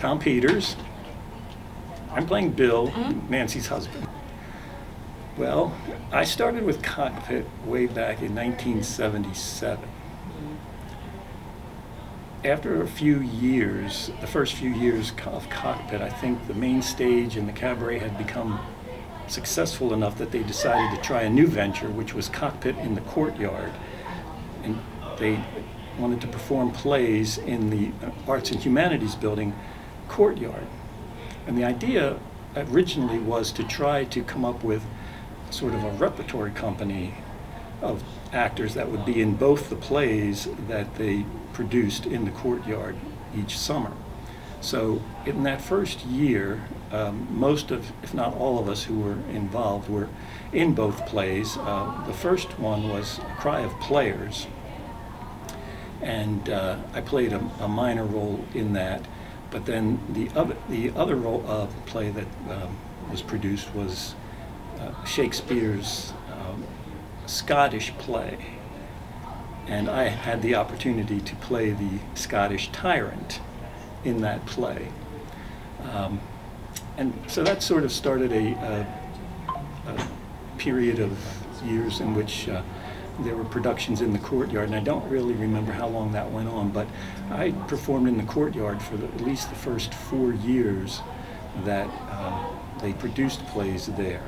Thom Peters. I'm playing Bill, Nancy's husband. Well, I started with Cockpit way back in 1977. After a few years, the first few years of Cockpit, I think the main stage and the cabaret had become successful enough that they decided to try a new venture, which was Cockpit in the Courtyard. And they wanted to perform plays in the Arts and Humanities building Courtyard. And the idea originally was to try to come up with sort of a repertory company of actors that would be in both the plays that they produced in the Courtyard each summer. So in that first year, most of, if not all of us who were involved were in both plays. The first one was A Cry of Players, and I played a minor role in that. But then the other role play that was produced was Shakespeare's Scottish play, and I had the opportunity to play the Scottish tyrant in that play, and so that sort of started a period of years in which there were productions in the Courtyard, and I don't really remember how long that went on, but I performed in the Courtyard for at least the first 4 years that they produced plays there.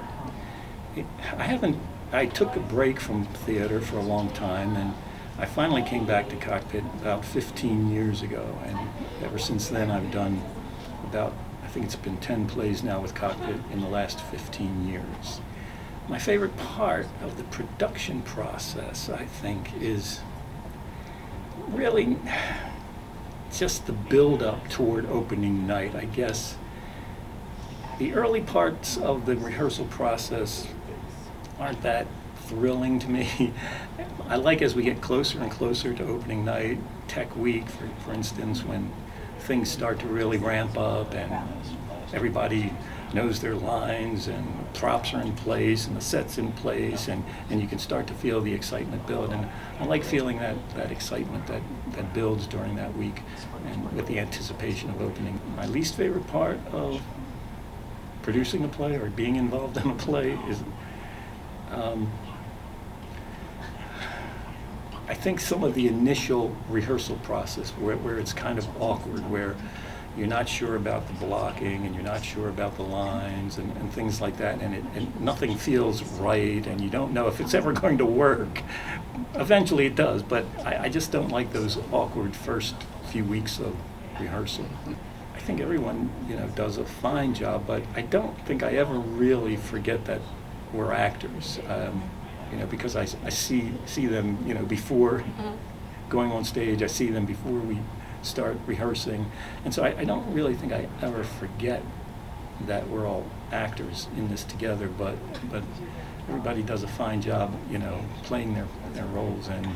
I took a break from theater for a long time, and I finally came back to Cockpit about 15 years ago, and ever since then I've done about, I think it's been 10 plays now with Cockpit in the last 15 years. My favorite part of the production process, I think, is really just the build-up toward opening night. I guess the early parts of the rehearsal process aren't that thrilling to me. I like as we get closer and closer to opening night, tech week, for instance, when things start to really ramp up and everybody knows their lines and props are in place and the set's in place, and you can start to feel the excitement build. And I like feeling that excitement that builds during that week and with the anticipation of opening. My least favorite part of producing a play or being involved in a play is I think some of the initial rehearsal process where it's kind of awkward, where you're not sure about the blocking and you're not sure about the lines and things like that, and nothing feels right and you don't know if it's ever going to work. Eventually it does, but I just don't like those awkward first few weeks of rehearsal. I think everyone, does a fine job, but I don't think I ever really forget that we're actors, because I see them, before going on stage. I see them before we start rehearsing, and so I don't really think I ever forget that we're all actors in this together. But everybody does a fine job, playing their roles, and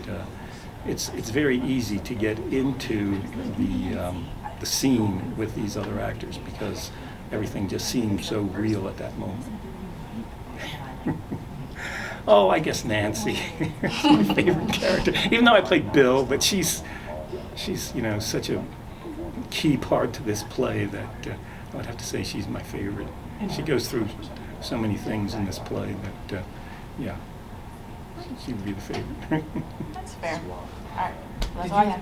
it's very easy to get into the scene with these other actors because everything just seems so real at that moment. Oh, I guess Nancy is my favorite character. Even though I played Bill, but she's such a key part to this play that I would have to say she's my favorite. She goes through so many things in this play that, she would be the favorite. That's fair. All right. That's all I have.